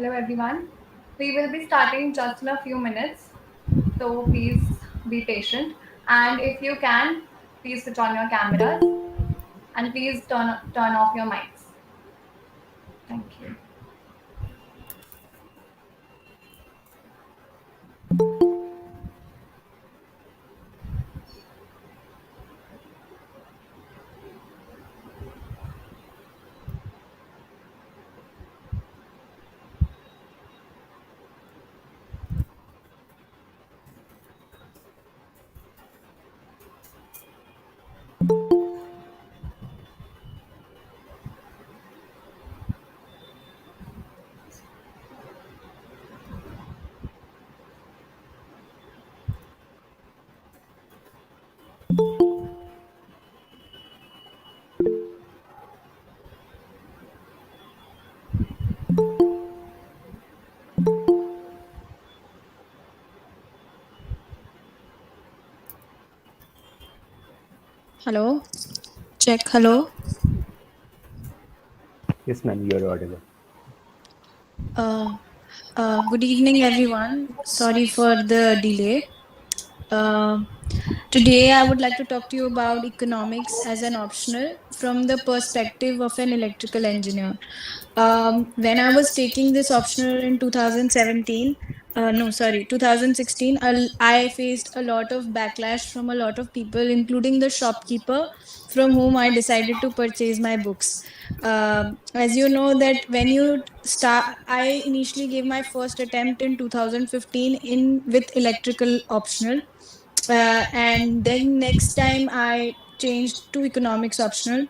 Hello everyone. We will be starting just in a few minutes, so please be patient. And if you can, please switch on your cameras and please turn off your mics. Thank you. Hello. Check. Hello. Yes, ma'am, you are audible. Uh, Good evening, everyone. Sorry for the delay. Uh, Today, I would like to talk to you about economics as an optional from the perspective of an electrical engineer. When I was taking this optional in 2017, no, sorry, 2016, I faced a lot of backlash from a lot of people, including the shopkeeper from whom I decided to purchase my books. As you know, that when you start, I initially gave my first attempt in 2015 in with electrical optional, and then next time I changed to economics optional.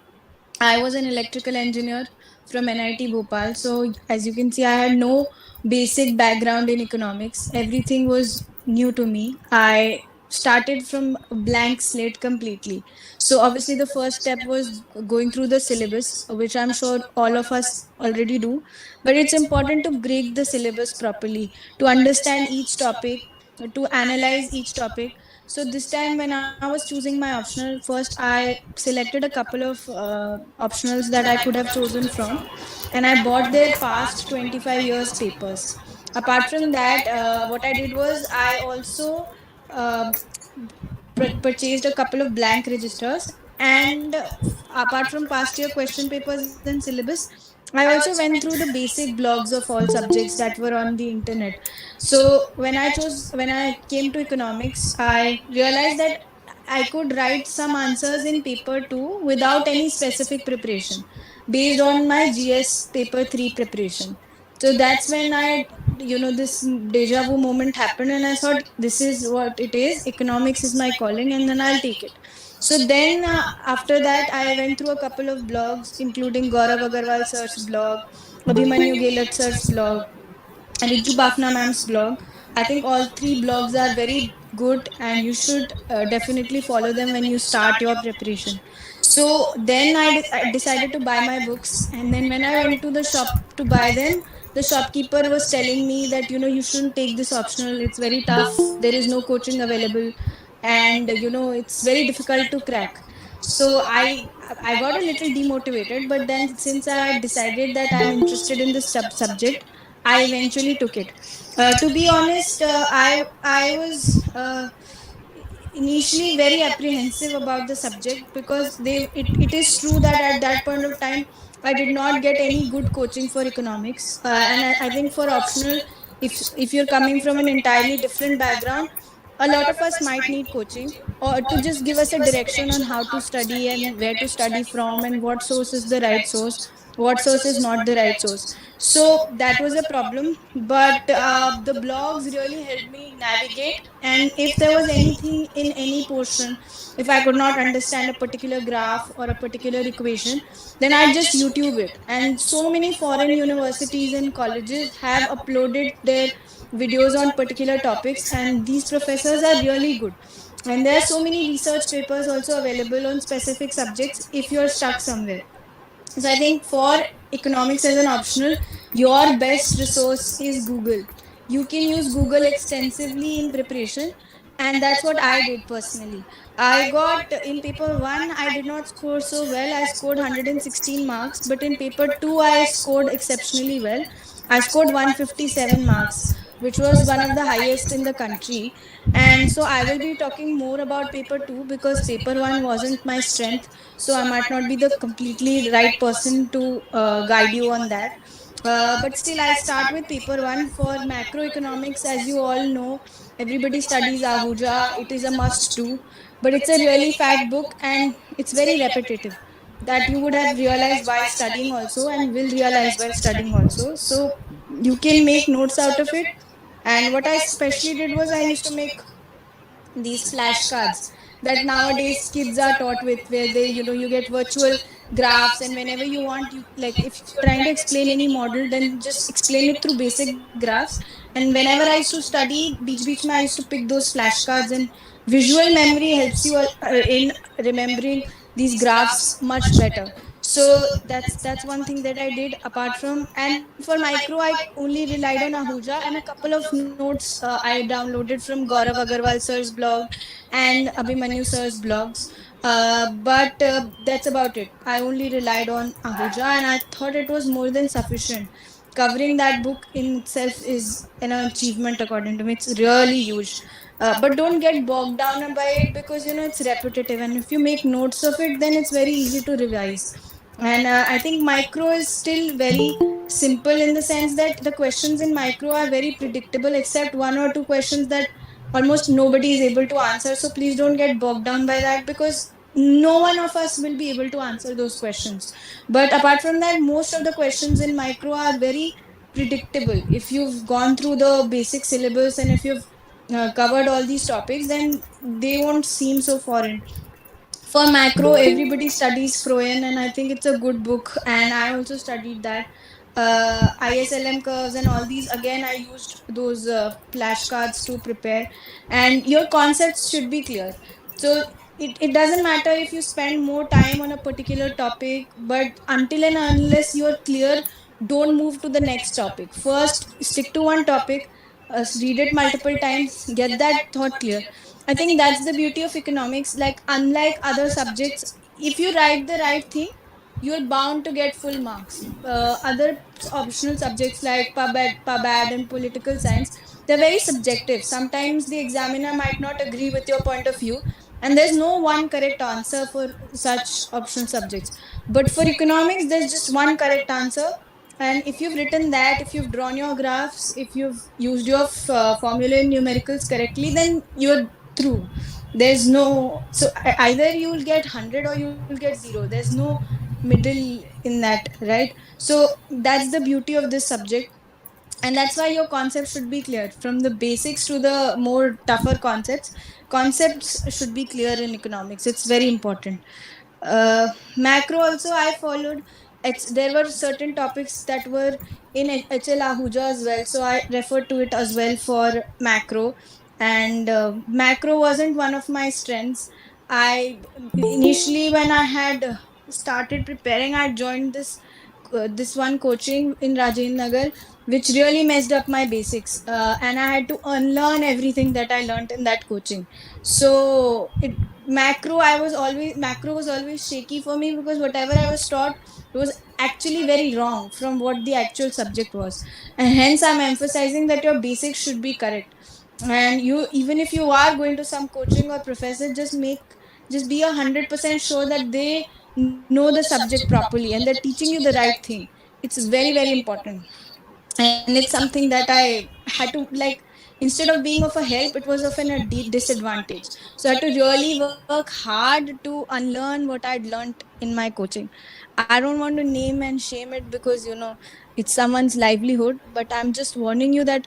I was an electrical engineer from NIT Bhopal. So, as you can see, I had no basic background in economics. Everything was new to me. I started from a blank slate completely. So, obviously, the first step was going through the syllabus, which I'm sure all of us already do. But it's important to break the syllabus properly, to understand each topic, to analyze each topic. So this time when I was choosing my optional, first I selected a couple of optionals that I could have chosen from, and I bought their past 25 years papers. Apart from that, what I did was I also uh, purchased a couple of blank registers, and apart from past year question papers and syllabus, I also went through the basic blogs of all subjects that were on the internet. So when I came to economics, I realized that I could write some answers in paper 2 without any specific preparation based on my GS paper 3 preparation. So that's when this deja vu moment happened, and I thought, this is what it is. Economics is my calling, and then I'll take it. So then, after that, I went through a couple of blogs, including Gaurav Agarwal sir's blog, Abhimanyu Gelat sir's blog, Riju Bafna ma'am's blog. I think all three blogs are very good, and you should definitely follow them when you start your preparation. So then I decided to buy my books, and then when I went to the shop to buy them, the shopkeeper was telling me that you shouldn't take this optional. It's very tough. There is no coaching available, and it's very difficult to crack. So I got a little demotivated, but then since I had decided that I'm interested in this subject, I eventually took it. To be honest, I was initially very apprehensive about the subject, because it is true that at that point of time I did not get any good coaching for economics, and I think for optional, if you're coming from an entirely different background, a lot of us might need coaching, or to just give us a direction on how to study and where to study from, and what source is the right source, what source is not the right source. So that was a problem, but the blogs really helped me navigate. And if there was anything in any portion, if I could not understand a particular graph or a particular equation, then I'd just YouTube it. And so many foreign universities and colleges have uploaded their videos on particular topics, and these professors are really good. And there are so many research papers also available on specific subjects if you're stuck somewhere. So I think for economics as an optional, your best resource is Google. You can use Google extensively in preparation, and that's what I did personally. I got in paper 1, I did not score so well. I scored 116 marks, but in paper 2 I scored exceptionally well. I scored 157 marks, which was one of the highest in the country. And so I will be talking more about paper 2 because paper 1 wasn't my strength. So I might not be the completely right person to guide you on that. But still, I'll start with paper 1 for macroeconomics. As you all know, everybody studies Ahuja, it is a must do. But it's a really fat book and it's very repetitive that you would have realized while studying also and will realize while studying also. So you can make notes out of it. And what I especially did was I used to make these flashcards that nowadays kids are taught with, where they, you get virtual graphs, and whenever you want, you like, if you're trying to explain any model, then just explain it through basic graphs. And whenever I used to study beach mein, I used to pick those flashcards, and visual memory helps you in remembering these graphs much better. So that's one thing that I did. Apart from, and for micro, I only relied on Ahuja and a couple of notes I downloaded from Gaurav Agarwal sir's blog and Abhimanyu sir's blogs. But that's about it. I only relied on Ahuja and I thought it was more than sufficient. Covering that book in itself is an achievement according to me. It's really huge. But don't get bogged down by it because it's repetitive, and if you make notes of it, then it's very easy to revise. And I think micro is still very simple in the sense that the questions in micro are very predictable, except one or two questions that almost nobody is able to answer. So please don't get bogged down by that because no one of us will be able to answer those questions. But apart from that, most of the questions in micro are very predictable. If you've gone through the basic syllabus and if you've covered all these topics, then they won't seem so foreign. For macro, everybody studies Froyen, and I think it's a good book, and I also studied that. ISLM curves and all these, again, I used those flashcards to prepare. And your concepts should be clear. So it doesn't matter if you spend more time on a particular topic, but until and unless you're clear, don't move to the next topic. First, stick to one topic, read it multiple times, get that thought clear. I think that's the beauty of economics. Like, unlike other subjects, if you write the right thing, you're bound to get full marks. Other optional subjects like pub ad, and political science, they're very subjective. Sometimes the examiner might not agree with your point of view, and there's no one correct answer for such optional subjects. But for economics, there's just one correct answer. And if you've written that, if you've drawn your graphs, if you've used your formula and numericals correctly, then you're through. There's no, so either you'll get 100 or you'll get 0. There's no middle in that, right? So that's the beauty of this subject. And that's why your concepts should be clear from the basics to the more tougher concepts should be clear in economics. It's very important. Macro also I followed. There were certain topics that were in HL Ahuja as well, so I referred to it as well for macro. And macro wasn't one of my strengths. I initially, when I had started preparing, I joined this one coaching in Rajendra Nagar, which really messed up my basics, and I had to unlearn everything that I learned in that coaching. So macro was always shaky for me because whatever I was taught was actually very wrong from what the actual subject was, and hence I'm emphasizing that your basics should be correct. And you, even if you are going to some coaching or professor, just be 100% sure that they know the subject properly and they're teaching you the right thing. It's very, very important. And it's something that I had to, like, instead of being of a help, it was of an a disadvantage. So I had to really work hard to unlearn what I'd learned in my coaching. I don't want to name and shame it because it's someone's livelihood, but I'm just warning you that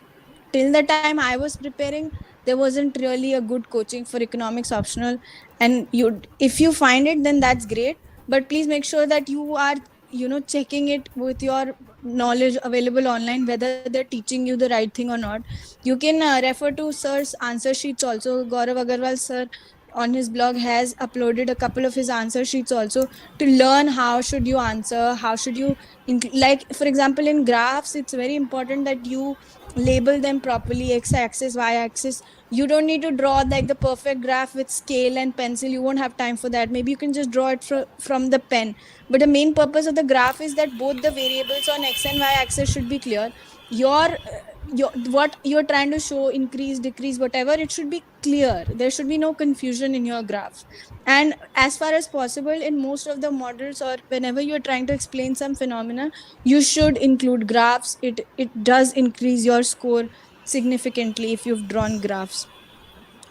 till the time I was preparing, there wasn't really a good coaching for economics optional. And if you find it, then that's great, but please make sure that you are checking it with your knowledge available online, whether they're teaching you the right thing or not. You can refer to sir's answer sheets also. Gaurav Agarwal sir on his blog has uploaded a couple of his answer sheets also, to learn how should you answer, how should you like, for example, in graphs, it's very important that you label them properly, x axis, y axis. You don't need to draw like the perfect graph with scale and pencil. You won't have time for that. Maybe you can just draw it from the pen. But the main purpose of the graph is that both the variables on x and y axis should be clear. your what you're trying to show, increase, decrease, whatever, it should be clear. There should be no confusion in your graph. And as far as possible, in most of the models, or whenever you're trying to explain some phenomena, you should include graphs. It does increase your score significantly if you've drawn graphs.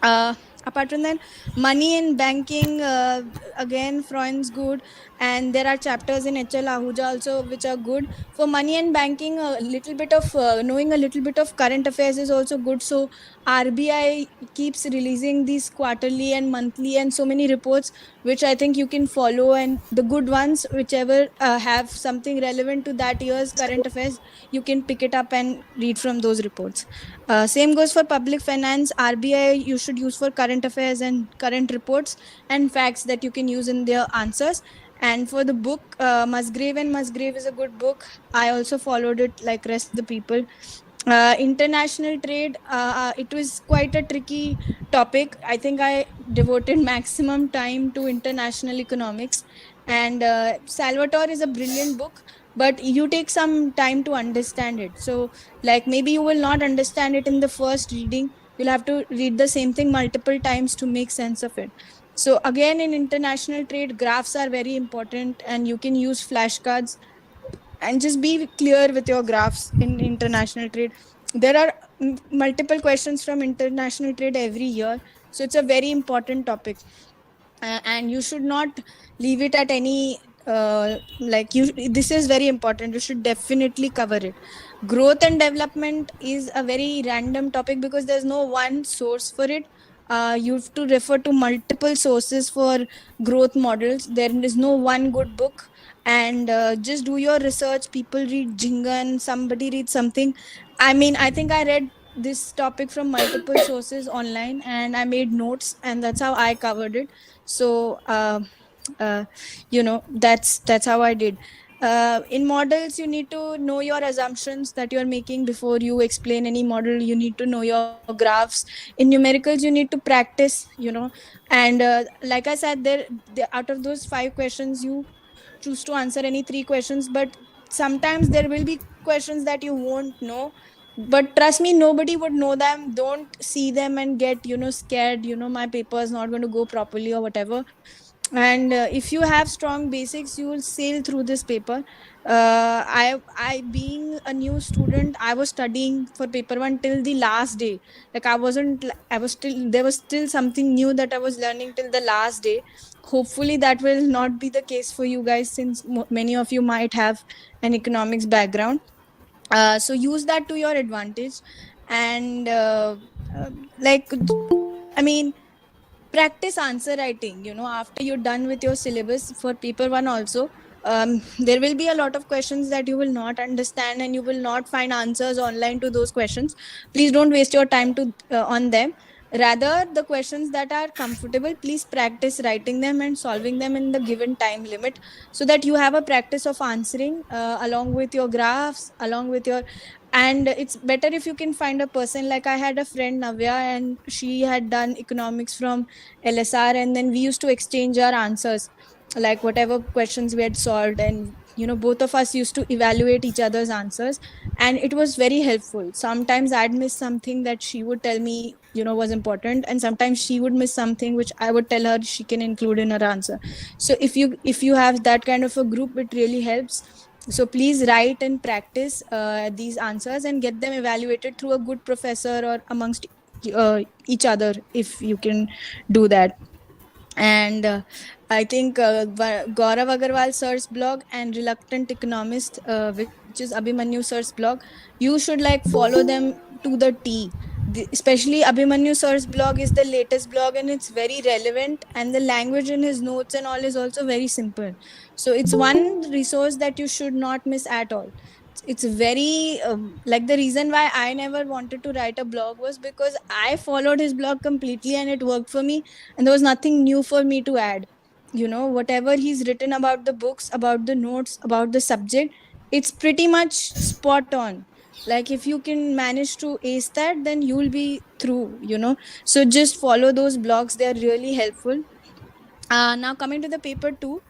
uh, Apart from that, money in banking, again, Freund's good, and there are chapters in HL Ahuja also which are good. For money and banking, a little bit of knowing a little bit of current affairs is also good. So RBI keeps releasing these quarterly and monthly and so many reports, which I think you can follow, and the good ones, whichever have something relevant to that year's current affairs, you can pick it up and read from those reports. Same goes for public finance. RBI you should use for current affairs and current reports and facts that you can use in their answers. And for the book, Musgrave and Musgrave is a good book. I also followed it like rest of the people. International trade, it was quite a tricky topic. I think I devoted maximum time to international economics. And Salvatore is a brilliant book, but you take some time to understand it. So, like, maybe you will not understand it in the first reading. You'll have to read the same thing multiple times to make sense of it. So, again, in international trade, graphs are very important, and you can use flashcards and just be clear with your graphs in international trade. There are multiple questions from international trade every year, so it's a very important topic. And you should not leave it at any like you this is very important, you should definitely cover it. Growth and development is a very random topic because there's no one source for it. You have to refer to multiple sources for growth models. There is no one good book. And just do your research. People read Jingan, somebody reads something. I mean, I think I read this topic from multiple sources online and I made notes, and that's how I covered it. So uh, that's how I did. In models, you need to know your assumptions that you're making before you explain any model. You need to know your graphs. In numericals, you need to practice, and like I said, out of those 5 questions, you choose to answer any 3 questions, but sometimes there will be questions that you won't know. But trust me, nobody would know them. Don't see them and get scared, my paper is not going to go properly or whatever. And if you have strong basics, you will sail through this paper. I being a new student, I was studying for paper 1 till the last day. Like, I was still, there was still something new that I was learning till the last day. Hopefully that will not be the case for you guys, since many of you might have an economics background. So use that to your advantage. And uh, like I mean, practice answer writing, after you're done with your syllabus for paper 1 also. There will be a lot of questions that you will not understand, and you will not find answers online to those questions. Please don't waste your time to on them. Rather, the questions that are comfortable, please practice writing them and solving them in the given time limit, so that you have a practice of answering along with your graphs, along with your. And it's better if you can find a person. Like, I had a friend, Navya, and she had done economics from LSR, and then we used to exchange our answers, like whatever questions we had solved, and both of us used to evaluate each other's answers, and it was very helpful. Sometimes I'd miss something that she would tell me was important, and sometimes she would miss something which I would tell her she can include in her answer. So if you have that kind of a group, it really helps. So please write and practice these answers and get them evaluated through a good professor or amongst each other, if you can do that. And I think Gaurav Agarwal sir's blog and Reluctant Economist, which is Abhimanyu sir's blog, you should like follow them to the T. Especially Abhimanyu sir's blog is the latest blog, and it's very relevant, and the language in his notes and all is also very simple. So it's one resource that you should not miss at all. It's very like, the reason why I never wanted to write a blog was because I followed his blog completely and it worked for me, and there was nothing new for me to add. Whatever he's written about the books, about the notes, about the subject, it's pretty much spot on. Like, if you can manage to ace that, then you'll be through. So just follow those blogs, they're really helpful. Now coming to the paper 2.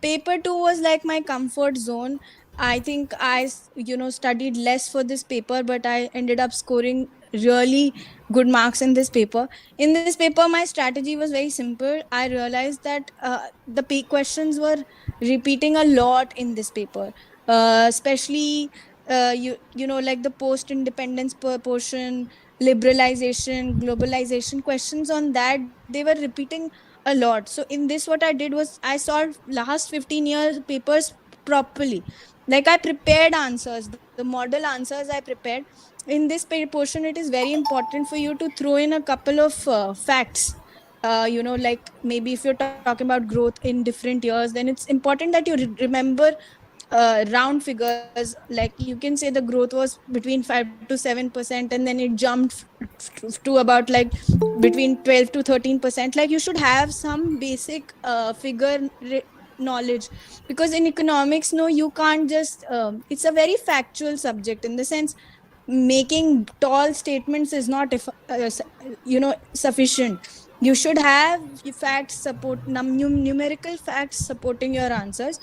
Paper 2 was like my comfort zone. I think studied less for this paper, but I ended up scoring really good marks in this paper. In this paper, my strategy was very simple. I realized that the questions were repeating a lot in this paper, especially like the post independence portion, liberalization, globalization questions on that. They were repeating a lot. So in this, what I did was I solved last 15 years papers properly. Like I prepared answers, the model answers I prepared. In this portion, it is very important for you to throw in a couple of facts. Like maybe if you're talking about growth in different years, then it's important that you remember round figures. Like you can say the growth was between 5 to 7%, and then it jumped to about like between 12 to 13%. Like you should have some basic figure knowledge, because in economics, no, you can't just it's a very factual subject, in the sense making tall statements is not sufficient. You should have facts support numerical facts supporting your answers,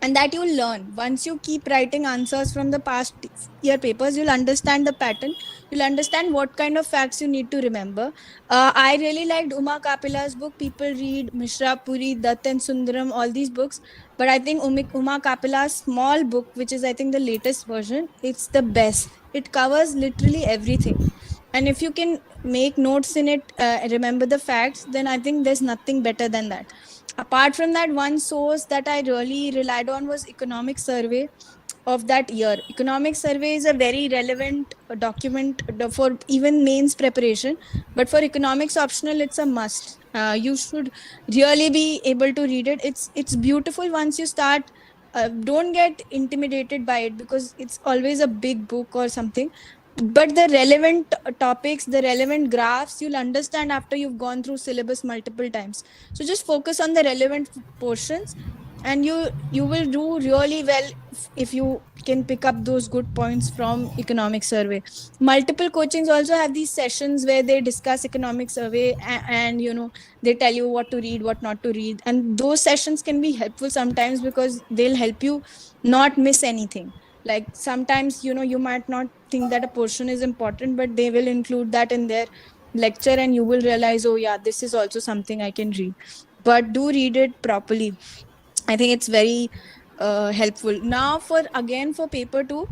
and that you'll learn once you keep writing answers from the past year papers. You'll understand the pattern, you'll understand what kind of facts you need to remember. I really liked Uma Kapila's book. People read Mishra Puri, Dutt and Sundaram, all these books, but I think Uma Kapila's small book, which is I think the latest version, it's the best. It covers literally everything, and if you can make notes in it, remember the facts, then I think there's nothing better than that. Apart from that, one source that I really relied on was Economic Survey of that year. Economic Survey is a very relevant document for even mains preparation, but for economics optional, it's a must. You should really be able to read it. It's beautiful once you start. Don't get intimidated by it, because it's always a big book or something, but the relevant topics, the relevant graphs, you'll understand after you've gone through syllabus multiple times. So just focus on the relevant portions, and you will do really well if you can pick up those good points from Economic Survey. Multiple coachings also have these sessions where they discuss Economic Survey, and they tell you what to read, what not to read, and those sessions can be helpful sometimes, because they'll help you not miss anything. Like sometimes you might not think that a portion is important, but they will include that in their lecture, and you will realize, oh yeah, this is also something I can read. But do read it properly. I think it's very helpful. Now, for paper two,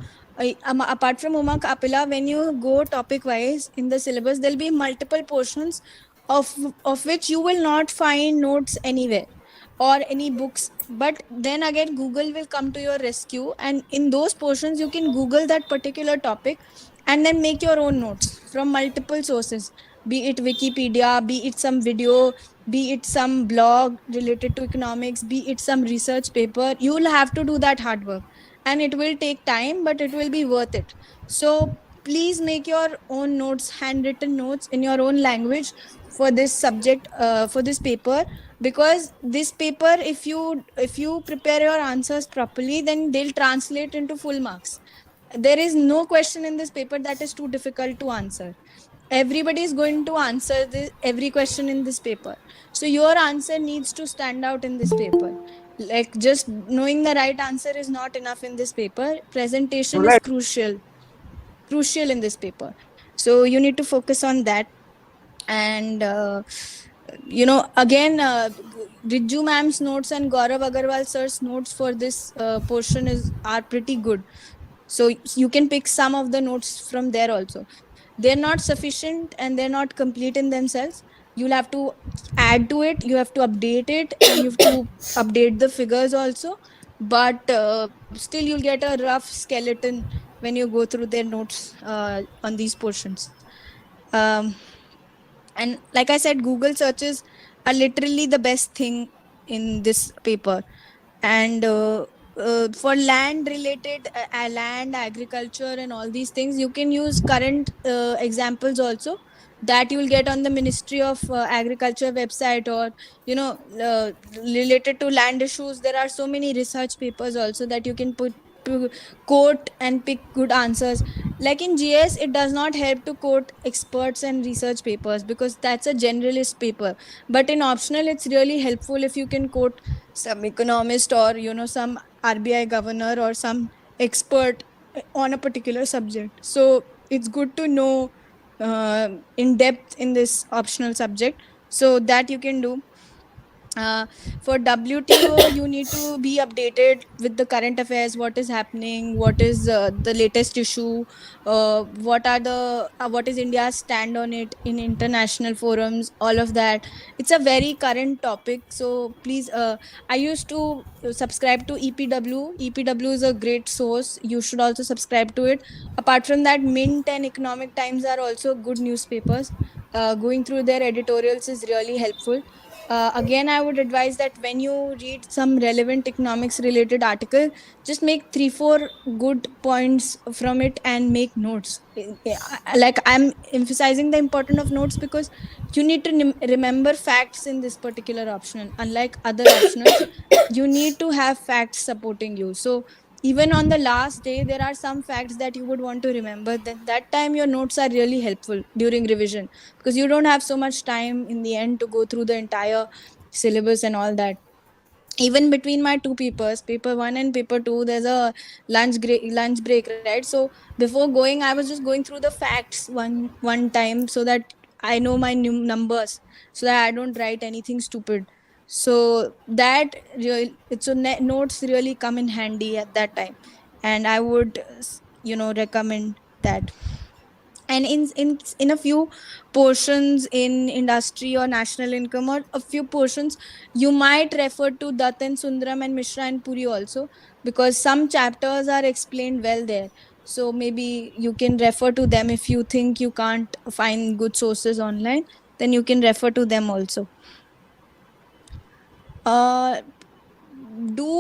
apart from Uma Kapila, when you go topic wise in the syllabus, there'll be multiple portions of of which you will not find notes anywhere or any books. But then again, Google will come to your rescue, and in those portions, you can Google that particular topic and then make your own notes from multiple sources, be it Wikipedia, be it some video, be it some blog related to economics, be it some research paper. You will have to do that hard work, and it will take time, but it will be worth it. So please make your own notes, handwritten notes in your own language for this subject, for this paper, because this paper, if you prepare your answers properly, then they'll translate into full marks. There is no question in this paper that is too difficult to answer. Everybody is going to answer every question in this paper, so your answer needs to stand out in this paper. Like just knowing the right answer is not enough in this paper. Presentation is Right. crucial in this paper, so you need to focus on that. And again, Riju ma'am's notes and Gaurav Agarwal sir's notes for this portion are pretty good, so you can pick some of the notes from there also. They're not sufficient and they're not complete in themselves. You'll have to add to it, you have to update it, and you have to update the figures also. But still you'll get a rough skeleton when you go through their notes on these portions. um, and like I said, Google searches are literally the best thing in this paper. And for land related, land, agriculture, and all these things, you can use current examples also that you will get on the Ministry of Agriculture website, or related to land issues. There are so many research papers also that you can to quote and pick good answers. Like in GS, it does not help to quote experts and research papers because that's a generalist paper. But in optional, it's really helpful if you can quote some economist or some RBI governor or some expert on a particular subject. So it's good to know in depth in this optional subject, so that you can do. uh, for WTO, you need to be updated with the current affairs, what is happening, what is the latest issue, what is India's stand on it in international forums, all of that. It's a very current topic, so please. I used to subscribe to EPW. EPW is a great source. You should also subscribe to it. Apart from that, Mint and Economic Times are also good newspapers. Going through their editorials is really helpful. Again, I would advise that when you read some relevant economics related article, just make 3 4 good points from it and make notes. Like, I'm emphasizing the importance of notes because you need to remember facts in this particular optional. Unlike other optionals, you need to have facts supporting you. So even on the last day, there are some facts that you would want to remember. Then that time your notes are really helpful during revision, because you don't have so much time in the end to go through the entire syllabus and all that. Even between my two papers, paper 1 and paper 2, there's a lunch break, right? So before going, I was just going through the facts one time, so that I know my new numbers, so that I don't write anything stupid. So that really, so notes really come in handy at that time, and I would recommend that. And in a few portions in industry or national income, or a few portions, you might refer to Dutt and Sundaram and Mishra and Puri also, because some chapters are explained well there. So maybe you can refer to them. If you think you can't find good sources online, then you can refer to them also. uh do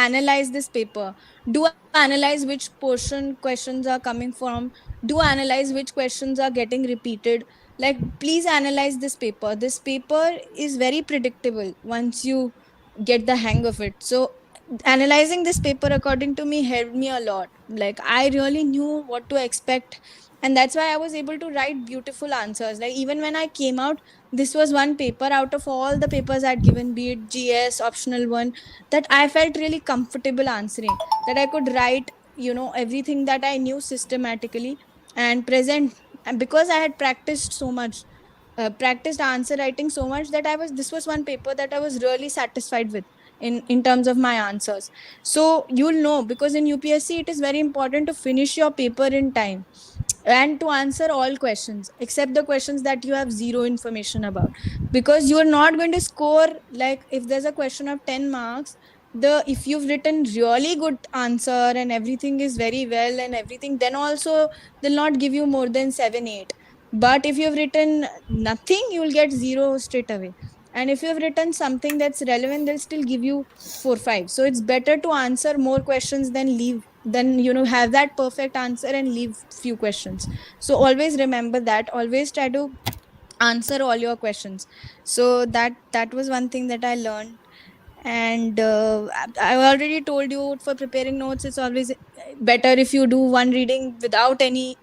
analyze this paper. Do analyze which portion questions are coming from. Do analyze which questions are getting repeated. Like, please analyze this paper. This paper is very predictable once you get the hang of it. So analyzing this paper, according to me, helped me a lot. Like, I really knew what to expect, and that's why I was able to write beautiful answers. Like, even when I came out, this was one paper out of all the papers I'd given, be it GS, optional one, that I felt really comfortable answering. That I could write, everything that I knew systematically and present. And because I had practiced so much, practiced answer writing so much, that this was one paper that I was really satisfied with in terms of my answers. So you'll know, because in UPSC it is very important to finish your paper in time and to answer all questions except the questions that you have zero information about, because you are not going to score. Like, if there's a question of 10 marks, the if you've written really good answer and everything is very well and everything, then also they'll not give you more than 7 8. But if you've written nothing, you'll get zero straight away. And if you've written something that's relevant, they'll still give you 4 5. So it's better to answer more questions than leave, than have that perfect answer and leave few questions. So always remember that. Always try to answer all your questions. So that was one thing that I learned. And I already told you, for preparing notes, it's always better if you do one reading without any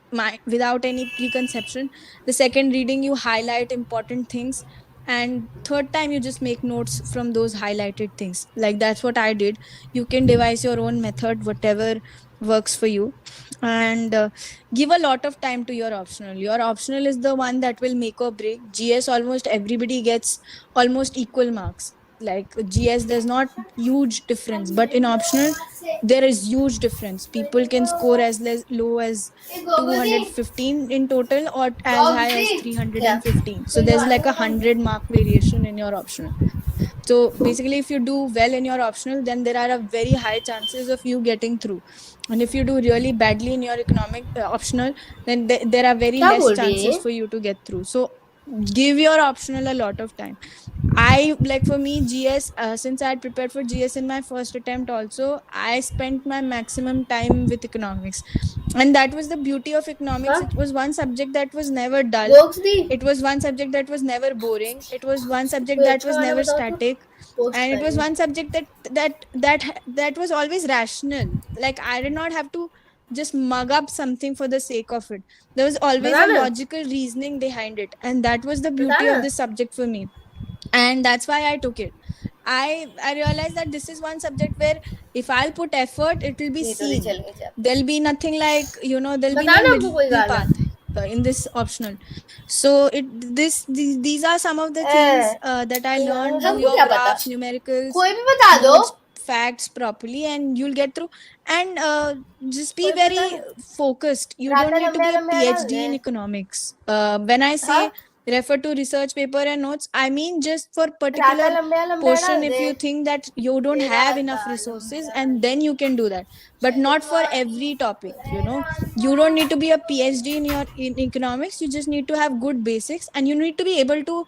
preconception. The second reading, you highlight important things, and third time you just make notes from those highlighted things. Like, that's what I did. You can devise your own method, whatever works for you. And give a lot of time to your optional. Your optional is the one that will make or break. GS, almost everybody gets almost equal marks. Like, GS, there's not huge difference, but in optional there is huge difference. People can score as low as 215 in total, or as high as Yeah. 315. So there's like 100 mark variation in your optional. So basically, if you do well in your optional, then there are a very high chances of you getting through. And if you do really badly in your economic optional, then there are very क्या less बोल रही है chances ये? for you to get through. So give your optional a lot of time. I like for me GS, since I had prepared for GS in my first attempt also, I spent my maximum time with economics. And that was the beauty of economics. हाँ It was one subject that was never dull. Box the It was one subject that was never boring. It was one subject कोई that अच्छा was वाला never बताओ तो static. Post And it was करेंगे one subject that was always rational. Like I did not have to just mug up something for the sake of it. There was always a बताना logical reasoning behind it, and that was the beauty बताना of this subject for me, and that's why I took it. I realized that this is one subject where if I'll put effort, it will be ये तो नहीं seen. चलेंगे chapter There'll be nothing like, there'll be no बताना हमको middle कोई path गाना in this optional. So these are some of the things that I learned. Do हमको your क्या पता graphs, numericals, कोई भी बता दो notes, facts properly, and you'll get through. And just be कोई भी बता very दो focused. You don't राता need to लंबे be a लंबे डाल PhD they in economics. When I हाँ say refer to research paper and notes, I mean just for राता particular लंबे लंबे portion डाल if they you think that you don't तेरा have enough resources, लंबा and then you can do that, but not for every topic. You don't need to be a PhD in economics. You just need to have good basics, and you need to be able to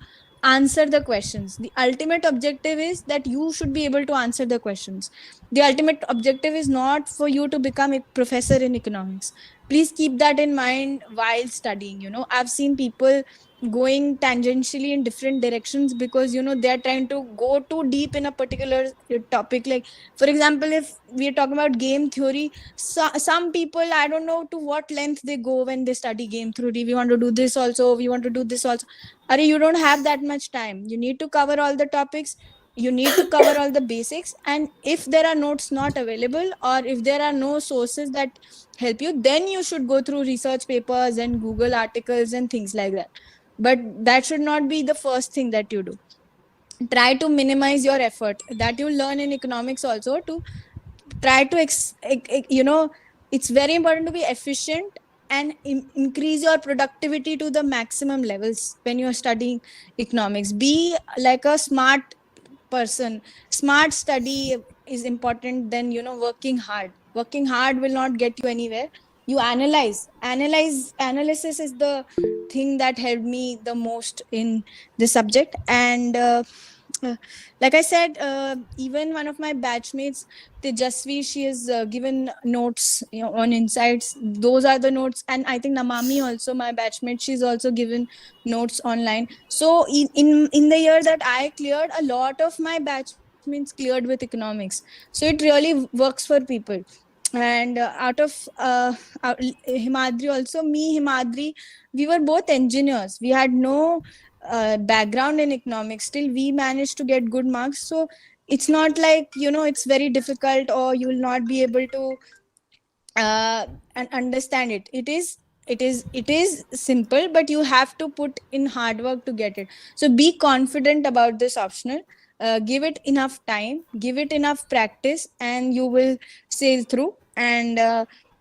answer the questions. The ultimate objective is that you should be able to answer the questions. The ultimate objective is not for you to become a professor in economics. Please keep that in mind while studying. I've seen people going tangentially in different directions because they are trying to go too deep in a particular topic. Like for example, if we are talking about game theory, some people, I don't know to what length they go when they study game theory. We want to do this also, we want to do this also. Are you don't have that much time. You need to cover all the topics, you need to cover all the basics, and if there are notes not available, or if there are no sources that help you, then you should go through research papers and Google articles and things like that. But that should not be the first thing that you do. Try to minimize your effort. That you learn in economics also, to try to it's very important to be efficient and increase your productivity to the maximum levels when you are studying economics. Be like a smart person. Smart study is important than working hard. Working hard will not get you anywhere. You analysis is the thing that helped me the most in this subject. And uh, like I said, even one of my batchmates, Tejasvi, she has given notes, on insights. Those are the notes, and I think Namami also, my batchmate, she's also given notes online. So in the year that I cleared, a lot of my batchmates cleared with economics. So it really works for people. And out of Himadri also, me, Himadri, we were both engineers. We had no background in economics. Still, we managed to get good marks. So it's not like it's very difficult, or you will not be able to and understand it. It is simple, but you have to put in hard work to get it. So be confident about this optional. Give it enough time, give it enough practice, and you will sail through. And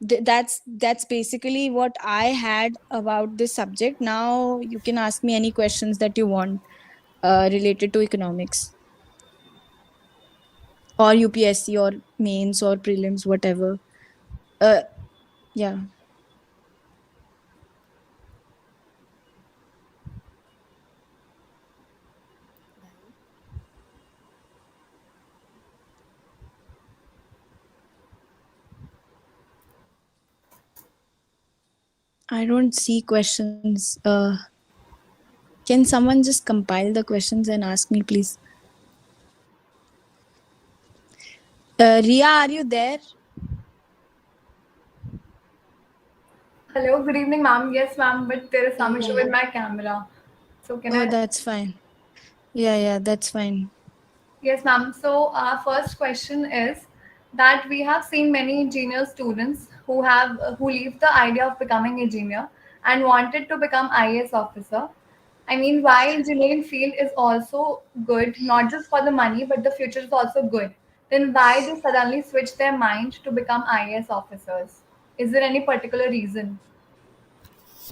that's basically what I had about this subject. Now you can ask me any questions that you want related to economics, or UPSC, or mains, or prelims, whatever. uh, yeah. I don't see questions. Can someone just compile the questions and ask me, please? Ria, are you there? Hello, good evening, ma'am. Yes, ma'am, but there is some issue with my camera. So can Oh, I? that's fine. Yeah, that's fine. Yes, ma'am. So our first question is that we have seen many engineer students who leave the idea of becoming engineer and wanted to become IAS officer. I mean, why engineering field is also good, not just for the money, but the future is also good. Then why they suddenly switch their mind to become IAS officers? Is there any particular reason?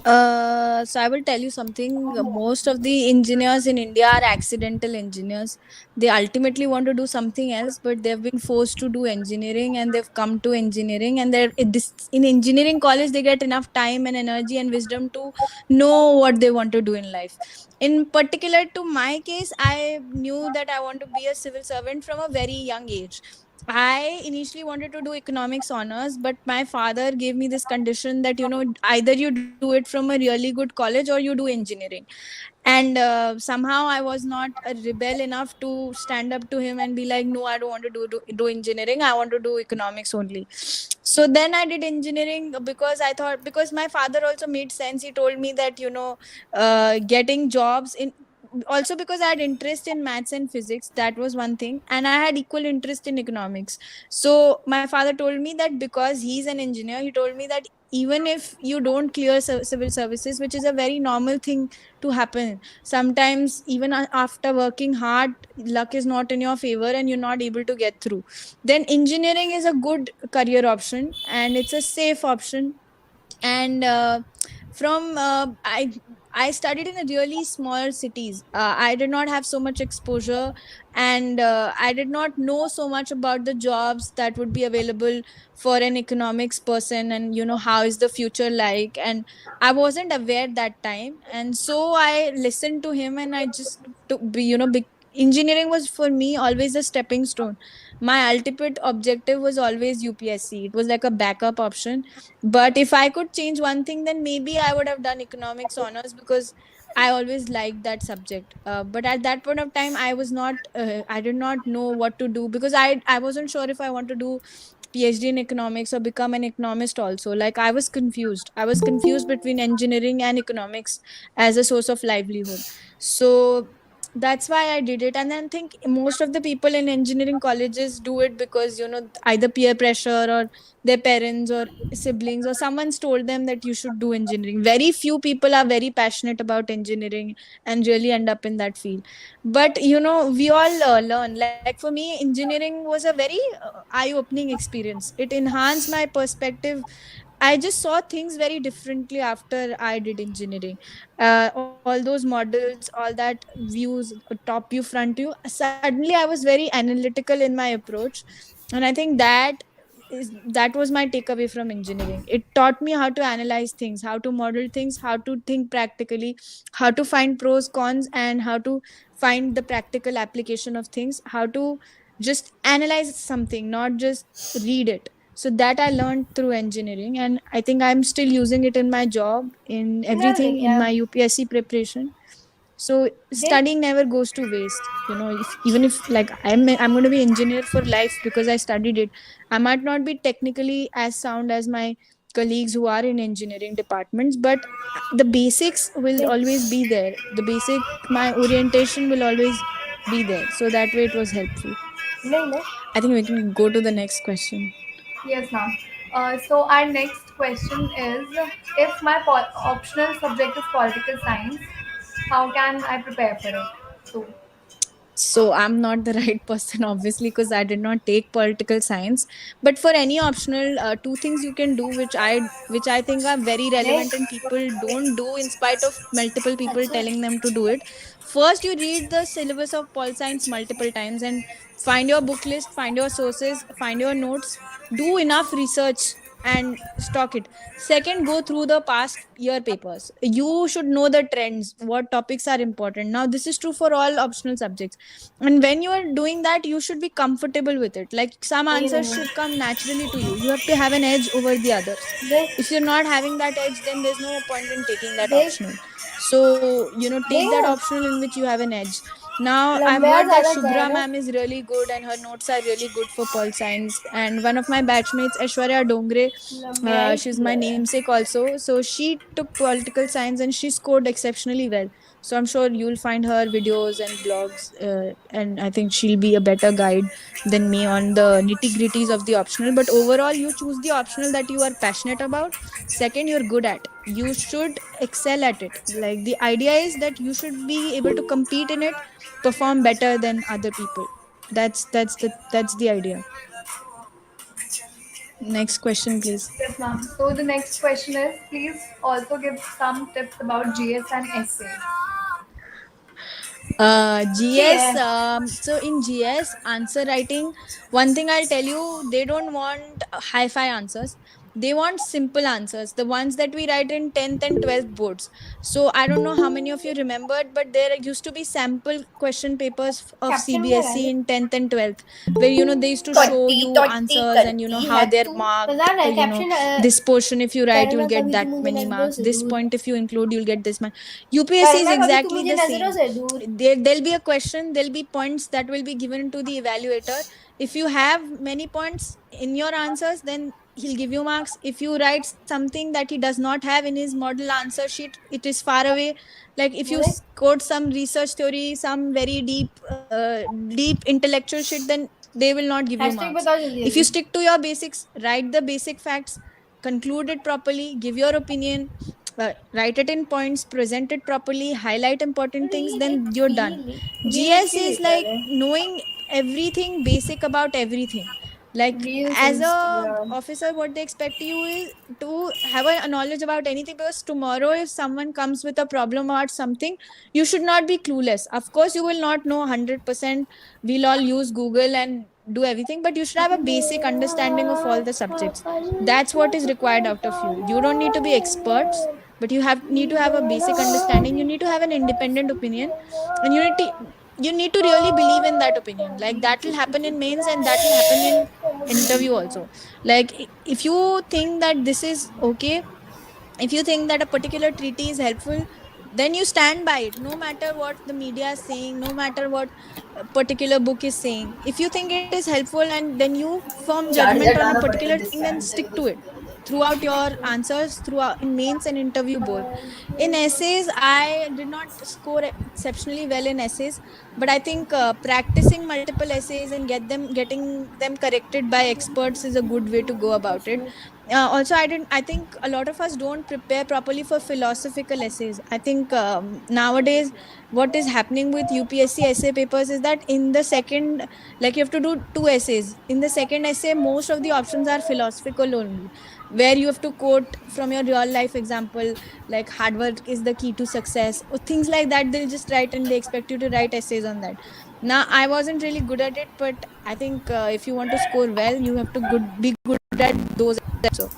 So I will tell you something. Most of the engineers in India are accidental engineers. They ultimately want to do something else, but they've been forced to do engineering, and they've come to engineering. And in engineering college, they get enough time and energy and wisdom to know what they want to do in life. In particular, to my case, I knew that I want to be a civil servant from a very young age. I initially wanted to do economics honors, but my father gave me this condition that, either you do it from a really good college or you do engineering. And somehow I was not a rebel enough to stand up to him and be like, no, I don't want to do engineering. I want to do economics only. So then I did engineering because I thought, because my father also made sense. He told me that, getting jobs in, also because I had interest in maths and physics, that was one thing, and I had equal interest in economics. So my father told me that because he's an engineer, he told me that even if you don't clear civil services, which is a very normal thing to happen, sometimes even after working hard, luck is not in your favor and you're not able to get through, then engineering is a good career option and it's a safe option. And from I studied in a really small cities. I did not have so much exposure, and I did not know so much about the jobs that would be available for an economics person, and how is the future like. And I wasn't aware that time, and so I listened to him, and I just took, engineering was for me always a stepping stone. My ultimate objective was always UPSC. It was like a backup option, but if I could change one thing, then maybe I would have done economics honors because I always liked that subject. But at that point of time, I was not, I did not know what to do because I wasn't sure if I want to do PhD in economics or become an economist also. Like I was confused. I was confused between engineering and economics as a source of livelihood. So that's why I did it. And then I think most of the people in engineering colleges do it because, either peer pressure or their parents or siblings or someone's told them that you should do engineering. Very few people are very passionate about engineering and really end up in that field. But we all learn. Like for me, engineering was a very eye opening experience. It enhanced my perspective. I just saw things very differently after I did engineering. All those models, all that views, top view, front view. Suddenly, I was very analytical in my approach, and I think that was my takeaway from engineering. It taught me how to analyze things, how to model things, how to think practically, how to find pros, cons, and how to find the practical application of things, how to just analyze something, not just read it. So that I learned through engineering, and I think I'm still using it in my job, in Yeah, everything, in Vidya. my UPSC preparation. So They, studying never goes to waste. If even if like I'm going to be engineer for life because I studied it. I might not be technically as sound as my colleagues who are in engineering departments, but the basics will they, always be there. The basic, my orientation will always be there. So that way it was helpful. no, no. I think we can go to the next question. Yes, ma'am. So our next question is, if my optional subject is political science, how can I prepare for it? So, So I'm not the right person, obviously, because I did not take political science. But for any optional, two things you can do, which I think are very They, relevant and people don't do in spite of multiple people telling them to do it. First, you read the syllabus of pol science multiple times and find your book list, find your sources, find your notes, do enough research and stock it. Second, go through the past year papers. You should know the trends, what topics are important. Now this is true for all optional subjects, and when you are doing that, you should be comfortable with it. Like some नहीं answers नहीं should come naturally to you. You have to have an edge over the others. They If you're not having that edge, then there's no point in taking that they optional. So take that देगा optional in which you have an edge. Now I've लंबे heard that ज़्यादा Shubhra जाएगा ma'am is really good and her notes are really good for pol science. And one of my batchmates, Aishwarya Dongre, लंबे आई she's my namesake also. So she took political science and she scored exceptionally well. So I'm sure you'll find her videos and blogs, and I think she'll be a better guide than me on the nitty gritties of the optional. But overall, you choose the optional that you are passionate about. Second, you're good at. You should excel at it. Like the idea is that you should be able to compete in it, perform better than other people. That's the idea. Next question, please. Yes, ma'am. So the next question is, please also give some tips about GS and essay. GS. So in GS answer writing, one thing I'll tell you, they don't want hi-fi answers. They want simple answers, the ones that we write in 10th and 12th boards. So I don't know how many of you remembered, but there used to be sample question papers of caption में CBSE रहने in 10th and 12th, where they used to show कट्टी you तोट्टी answers and करती how है they're तू marked. पता है caption This portion if you write, you'll करना get कभी तू that मुझे many नजरों marks. से This दूर point if you include, you'll get this much. UPSC is करना कभी तू exactly मुझे the नजरों same. से दूर There'll be a question, there'll be points that will be given to the evaluator. If you have many points in your answers, then he'll give you marks. If you write something that he does not have in his model answer sheet, it is far away. Like if you बोले quote some research theory, some very deep intellectual shit, then they will not give you hashtag marks. बताओ जल्दी If you जल्दी stick to your basics, write the basic facts, conclude it properly, give your opinion, write it in points, present it properly, highlight important things, then you're done. Reels GS की is litre like है knowing everything basic about everything. Like reels as a Instagram officer, what they expect you is to have a knowledge about anything, because tomorrow if someone comes with a problem about something, you should not be clueless. Of course, you will not know 100%. We'll all use Google and do everything, but you should have a basic understanding of all the subjects. That's what is required out of you. You don't need to be experts, but you have need to have a basic understanding. You need to have an independent opinion, and you need to really believe in that opinion. Like that will happen in mains, and that will happen in interview also. Like if you think that this is okay, if you think that a particular treaty is helpful, then you stand by it, no matter what the media is saying, no matter what a particular book is saying. If you think it is helpful and then you form charger judgment on a लाना पड़ेगा particular this thing, then time तेरे stick को to it throughout your answers, throughout in mains and interview both. In essays, I did not score exceptionally well in essays, but I think practicing multiple essays and getting them corrected by experts is a good way to go about it. Also, I think a lot of us don't prepare properly for philosophical essays. I think nowadays what is happening with UPSC essay papers is that in the second, like you have to do two essays. In the second essay, most of the options are philosophical only, where you have to quote from your real life example, like hard work is the key to success, or things like that. They'll just write and they expect you to write essays on that. Now, I wasn't really good at it, but I think if you want to score well, you have to be good at those also.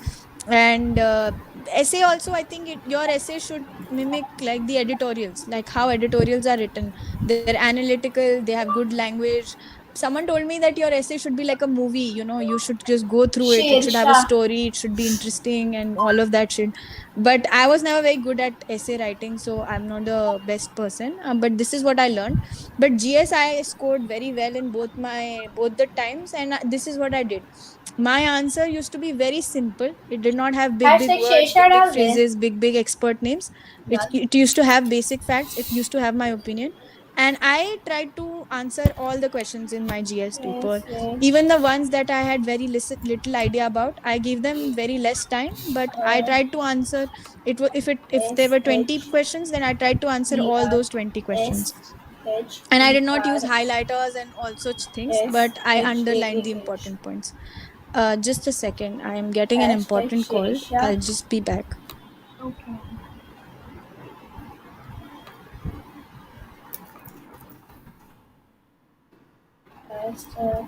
And essay also, I think your essay should mimic like the editorials, like how editorials are written. They're analytical, they have good language. Someone told me that your essay should be like a movie, you should just go through it. It should have a Shershah story, it should be interesting and all of that shit. But I was never very good at essay writing, so I'm not the best person. But this is what I learned. But GS I scored very well in both the times, and this is what I did. My answer used to be very simple. It did not have big hashtag words, Shershah big डाल दे phrases, big expert names. it, डाल it used to have basic facts, it used to have my opinion, and I tried to answer all the questions in my GS paper. S H Even the ones that I had very little idea about, I gave them very less time, but I tried to answer it. If there S were 20 H questions, then I tried to answer D all R those 20 S questions. H And I D did not use R highlighters and all such things, S but I H A underlined A the H important points. Just a second, I am getting an hashtag important call. Shershah I'll just be back. Okay. Hashtag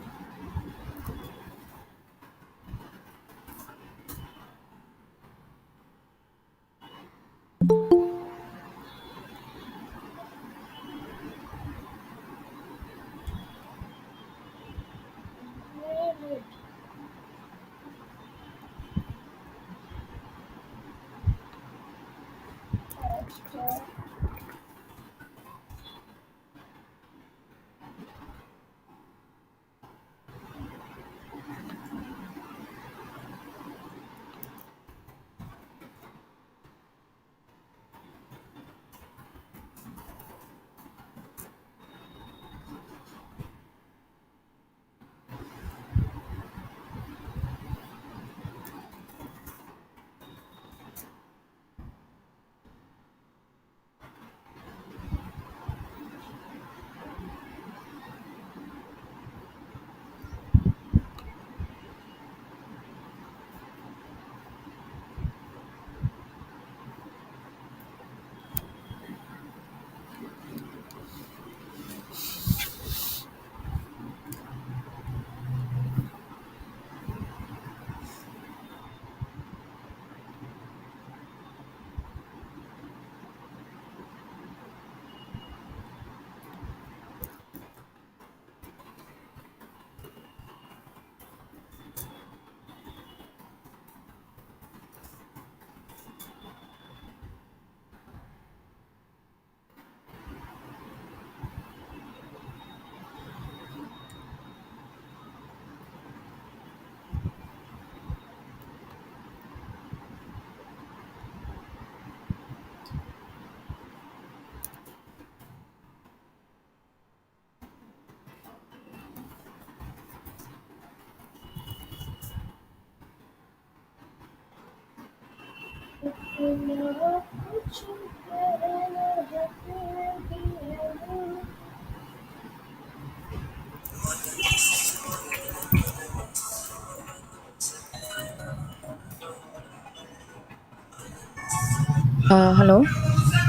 Hello,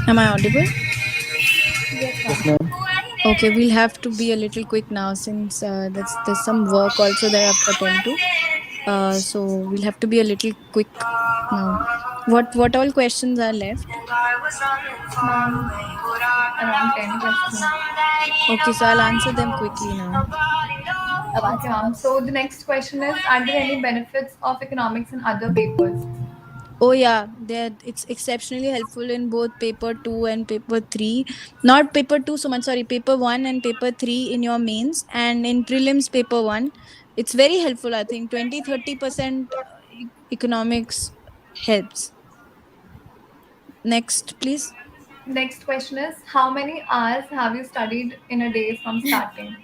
am I audible? Yes, Yes, ma'am. ma'am. Okay, we'll have to be a little quick now since there's some work also that I have to attend to. So we'll have to be a little quick now. What all questions are left? Ma'am, around 10 questions. Okay, so I'll answer them quickly now. Okay, ma'am. So the next question is, are there any benefits of economics in other papers? Oh yeah, it's exceptionally helpful in both paper 2 and paper 3. Not paper 2 so much, sorry, paper 1 and paper 3 in your mains, and in prelims paper 1. It's very helpful, I think 20-30% economics helps. Next, please. Next question is, how many hours have you studied in a day from starting?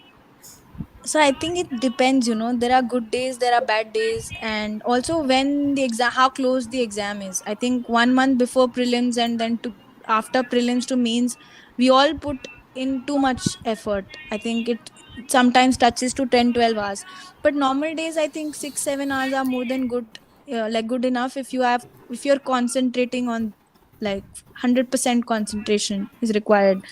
So I think it depends, there are good days, there are bad days, and also when the exam, how close the exam is. I think 1 month before prelims and then to after prelims to means, we all put in too much effort. I think it sometimes touches to 10-12 hours, but normal days I think 6-7 hours are more than good, like good enough if you're concentrating on, like 100% concentration is required.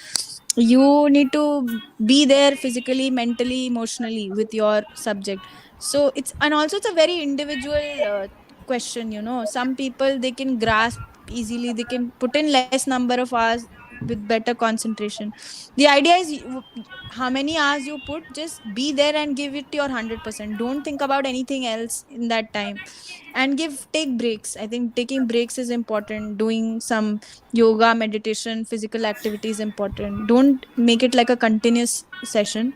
You need to be there physically, mentally, emotionally with your subject. So it's, and also it's a very individual question. Some people, they can grasp easily, they can put in less number of hours with better concentration. The idea is how many hours you put, just be there and give it your 100%. Don't think about anything else in that time, and take breaks. I think taking breaks is important. Doing some yoga, meditation, physical activity is important. Don't make it like a continuous session.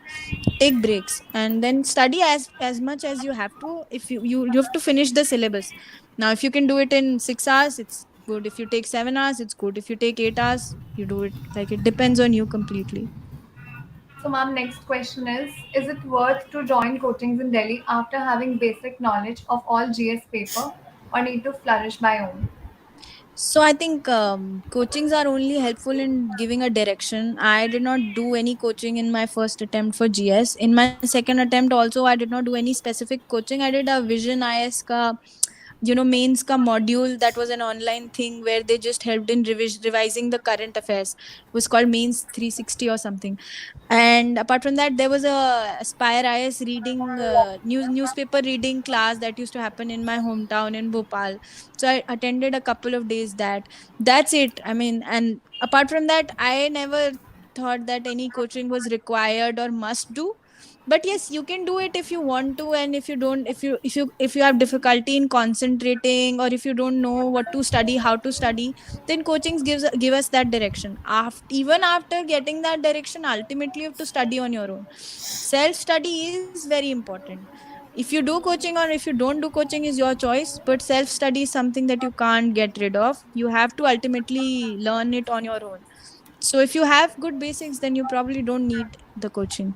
Take breaks and then study as much as you have to. If you have to finish the syllabus. Now if you can do it in 6 hours, it's good. If you take 7 hours, it's good. If you take 8 hours, you do it. Like, it depends on you completely. So, ma'am, next question is it worth to join coachings in Delhi after having basic knowledge of all GS paper or need to flourish by own? So I think coachings are only helpful in giving a direction. I did not do any coaching in my first attempt for GS. In my second attempt also, I did not do any specific coaching. I did a Vision IS ka, mains ka module. That was an online thing where they just helped in revising the current affairs. It was called Mains 360 or something. And apart from that, there was a Aspire IS reading newspaper reading class that used to happen in my hometown in Bhopal. So I attended a couple of days. That's it. I mean, and apart from that, I never thought that any coaching was required or must do. But yes, you can do it if you want to, and if you don't, if you have difficulty in concentrating, or if you don't know what to study, how to study, then coachings give us that direction. Even after getting that direction, ultimately you have to study on your own. Self study is very important. If you do coaching or if you don't do coaching is your choice, but self study is something that you can't get rid of. You have to ultimately learn it on your own. So if you have good basics, then you probably don't need the coaching.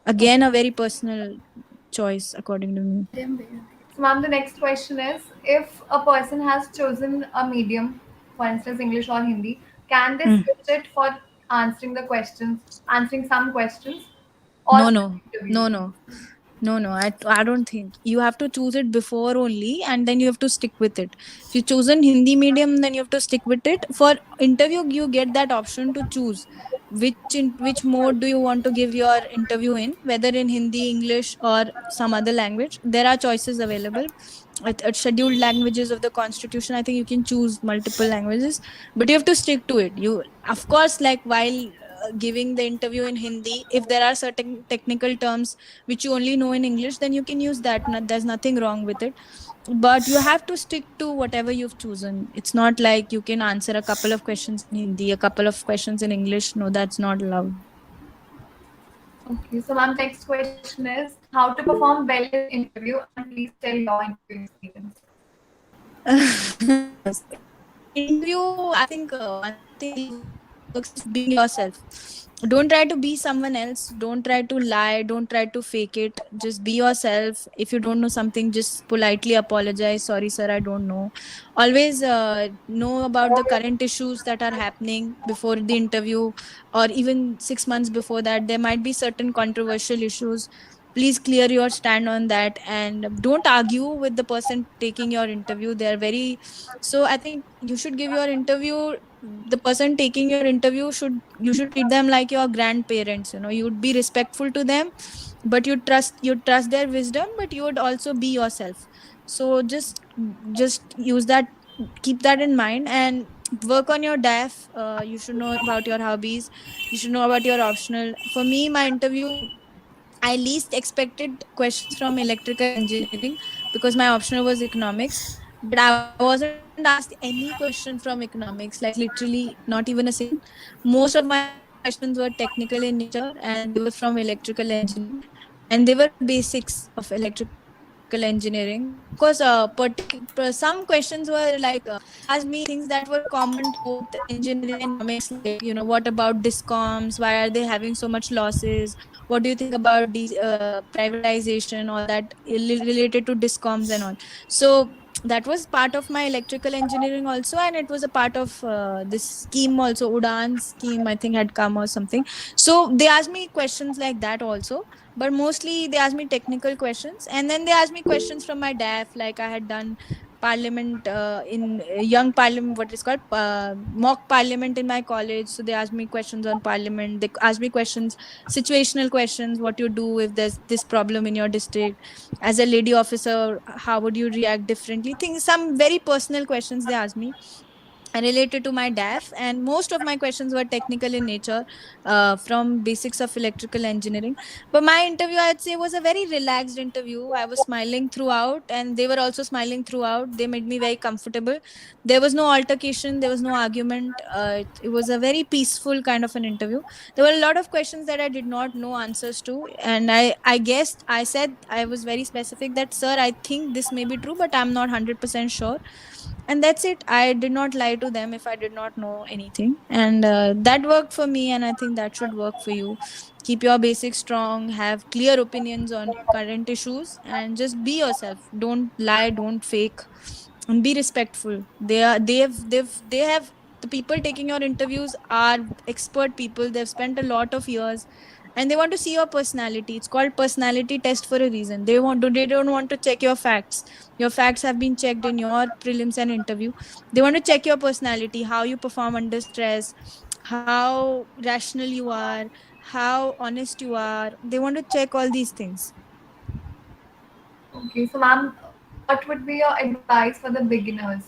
Again, a very personal choice according to me. So, ma'am, the next question is, if a person has chosen a medium, for instance, English or Hindi, can they Mm. switch it for answering some questions, or No, for no, the interview? no, no. No, no, I don't think. You have to choose it before only, and then you have to stick with it. If you chosen Hindi medium, then you have to stick with it. For interview, you get that option to choose which mode do you want to give your interview in, whether in Hindi, English, or some other language. There are choices available. At scheduled languages of the constitution, I think you can choose multiple languages, but you have to stick to it. You, of course, like while giving the interview in Hindi, if there are certain technical terms which you only know in English, then you can use that. There's nothing wrong with it. But you have to stick to whatever you've chosen. It's not like you can answer a couple of questions in Hindi, a couple of questions in English. No, that's not allowed. Okay, so ma'am, next question is how to perform well in interview, and please tell your interview experience. So in interview, I think one thing works is being yourself. Don't try to be someone else. Don't try to lie. Don't try to fake it. Just be yourself. If you don't know something, just politely apologize. Sorry, sir, I don't know. Always know about the current issues that are happening before the interview, or even 6 months before that. There might be certain controversial issues. Please clear your stand on that, and don't argue with the person taking your interview. They're very, so I think you should give your interview, the person taking your interview should, you should treat them like your grandparents. You would be respectful to them, but you trust their wisdom, but you would also be yourself. So just use that, keep that in mind, and work on your DAF. You should know about your hobbies. You should know about your optional. For me, my interview, I least expected questions from electrical engineering because my optional was economics. But I wasn't asked any question from economics, like literally not even a single. Most of my questions were technical in nature and they were from electrical engineering. And they were basics of electrical engineering. Of course, some questions were like, they asked me things that were common to both engineering and economics, like, what about discoms? Why are they having so much losses? What do you think about privatization, all that related to discoms and all. So that was part of my electrical engineering also, and it was a part of this scheme also, Udan scheme, I think, had come or something. So they asked me questions like that also, but mostly they asked me technical questions, and then they asked me questions from my DAF, like I had done parliament in young parliament, what is called mock parliament in my college. So they asked me questions on parliament. They asked me questions, situational questions, what you do if there's this problem in your district as a lady officer, how would you react differently, things, some very personal questions they asked me related to my DAF. And most of my questions were technical in nature, from basics of electrical engineering. But my interview, I'd say, was a very relaxed interview. I was smiling throughout, and they were also smiling throughout. They made me very comfortable. There was no altercation, there was no argument. It was a very peaceful kind of an interview. There were a lot of questions that I did not know answers to, and I guessed. I said, I was very specific that, sir, I think this may be true, but I'm not 100% sure. And that's it. I did not lie to them if I did not know anything, and that worked for me, and I think that should work for you. Keep your basics strong, have clear opinions on current issues, and just be yourself. Don't lie, don't fake, and be respectful. They have the people taking your interviews are expert people. They've spent a lot of years, and they want to see your personality. It's called personality test for a reason. They don't want to check your facts. Your facts have been checked in your prelims and interview. They want to check your personality, how you perform under stress, how rational you are, how honest you are. They want to check all these things. Okay, so ma'am, what would be your advice for the beginners?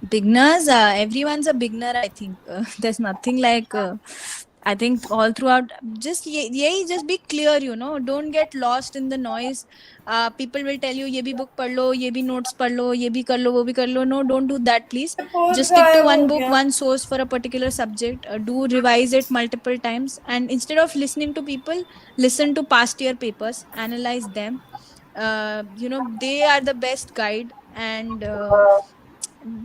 Beginners, everyone's a beginner, I think. There's nothing like, I think all throughout, just just be clear, don't get lost in the noise. People will tell you, ye bhi book pad lo, ye bhi notes pad lo, ye bhi kar lo, wo bhi kar lo. No, don't do that, please. Just stick to one book, one source for a particular subject. Do revise it multiple times, and instead of listening to people, listen to past year papers, analyze them. They are the best guide. And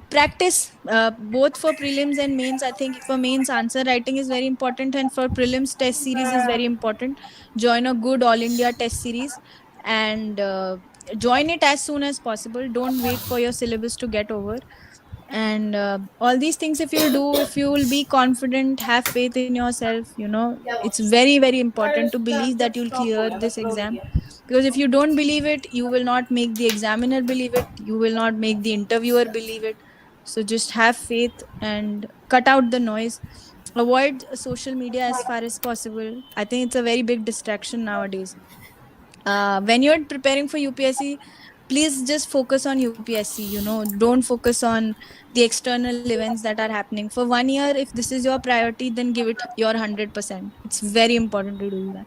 practice, both for prelims and mains. I think for mains, answer writing is very important, and for prelims, test series is very important. Join a good all India test series, and join it as soon as possible. Don't wait for your syllabus to get over. And all these things, if you'll do, if you will be confident, have faith in yourself, it's very, very important to believe that you'll clear this exam. Because if you don't believe it, you will not make the examiner believe it, you will not make the interviewer believe it. So just have faith and cut out the noise. Avoid social media as far as possible. I think it's a very big distraction nowadays. When you're preparing for UPSC, please just focus on UPSC. Don't focus on the external events that are happening. For 1 year, if this is your priority, then give it your 100%. It's very important to do that.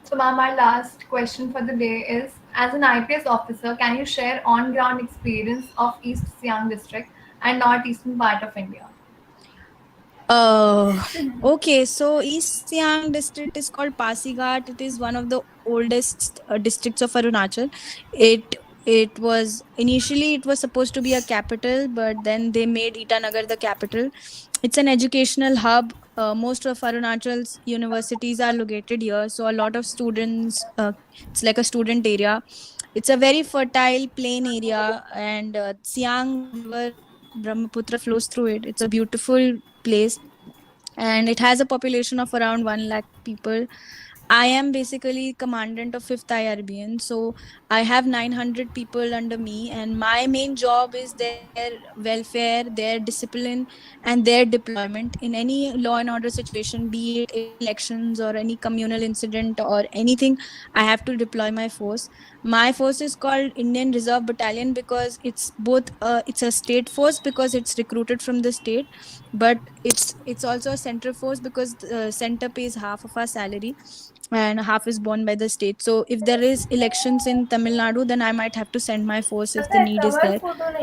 So ma'am, our last question for the day is, as an IPS officer, can you share on-ground experience of East Siang district and northeastern part of India? Okay, so East Siang district is called Pasighat. It is one of the oldest districts of Arunachal. It It was initially it was supposed to be a capital, but then they made Itanagar the capital. It's an educational hub. Most of Arunachal's universities are located here, so a lot of students. It's like a student area. It's a very fertile plain area, and Siang River Brahmaputra flows through it. It's a beautiful place, and it has a population of around 1 lakh people. I am basically commandant of 5th IRBN, so I have 900 people under me, and my main job is their welfare, their discipline, and their deployment in any law and order situation, be it any elections or any communal incident or anything. I have to deploy my force. My force is called Indian Reserve Battalion because it's both. It's a state force because it's recruited from the state, but it's also a central force because the center pays half of our salary and half is borne by the state. So if there is elections in Tamil Nadu, then I might have to send my force if the need is there.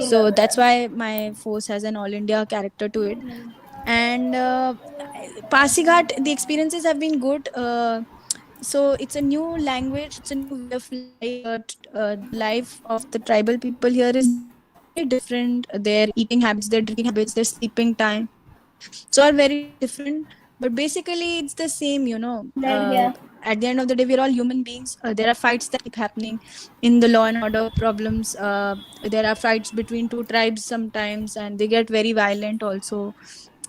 So that's why my force has an all India character to it. And Pasighat, the experiences have been good. So it's a new language, it's a new way of life, but the life of the tribal people here is very different. Their eating habits, their drinking habits, their sleeping time, it's all very different, but basically it's the same, you know. At the end of the day, we're all human beings. There are fights that keep happening in the law and order problems. There are fights between two tribes sometimes, and they get very violent also.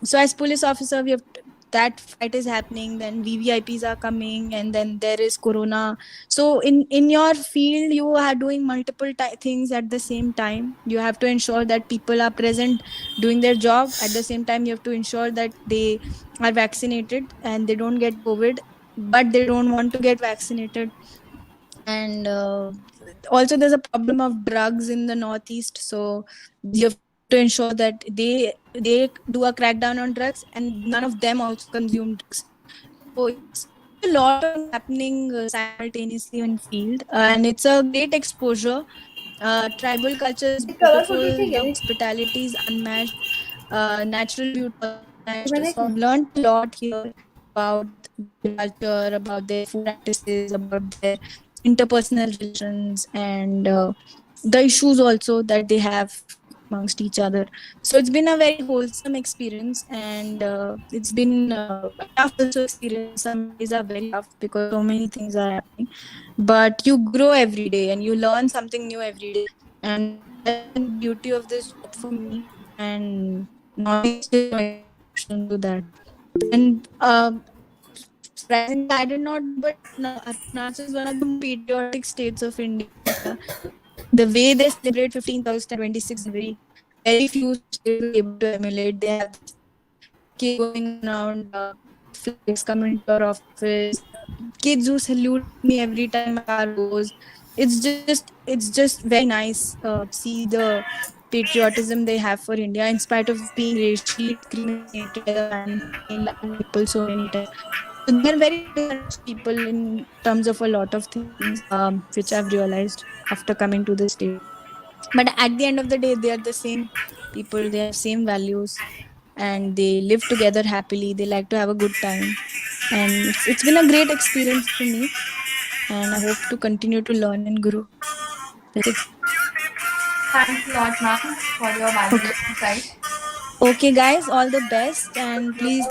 So as police officer, we have that fight is happening, then VVIPs are coming, and then there is corona. So in your field, you are doing multiple things at the same time. You have to ensure that people are present doing their job. At the same time, you have to ensure that they are vaccinated and they don't get COVID, but they don't want to get vaccinated. And also there's a problem of drugs in the northeast, so you have to ensure that they do a crackdown on drugs and none of them also consume drugs. So it's a lot of things happening simultaneously in field, and it's a great exposure. Tribal culture is beautiful, the hospitality is unmatched, natural beauty also unmatched. So I've learned a lot here about their culture, about their food practices, about their interpersonal relations, and the issues also that they have amongst each other. So it's been a very wholesome experience, and it's been a tough also experience. Some days are very tough because so many things are happening, but you grow every day and you learn something new every day, and that's been the beauty of this job for me. And Northeast is no exception to that. And surprisingly, I did not know, but Arunachal is one of the more patriotic states of India. The way they celebrate 15th August and 26th January, very few states will be able to emulate. They have this kid going around, flags coming to your office, kids who salute me every time my car goes. It's just very nice to see the patriotism they have for India in spite of being racially discriminated by the mainland people so many times. So they are very dishonest people in terms of a lot of things, which I've realized after coming to the state. But at the end of the day, they are the same people. They have same values, and they live together happily. They like to have a good time, and it's been a great experience for me. And I hope to continue to learn and grow. That's it. Thanks a lot, ma'am, for your valuable insight. Okay, guys, all the best, and please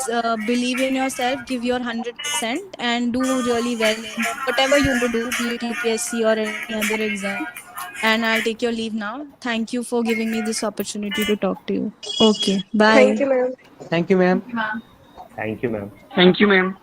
believe in yourself, give your 100%, and do really well in whatever you want to do, be it UPSC or any other exam. And I'll take your leave now. Thank you for giving me this opportunity to talk to you. Okay, bye. Thank you, ma'am. Thank you, ma'am. Thank you, ma'am. Thank you, ma'am. Thank you, ma'am.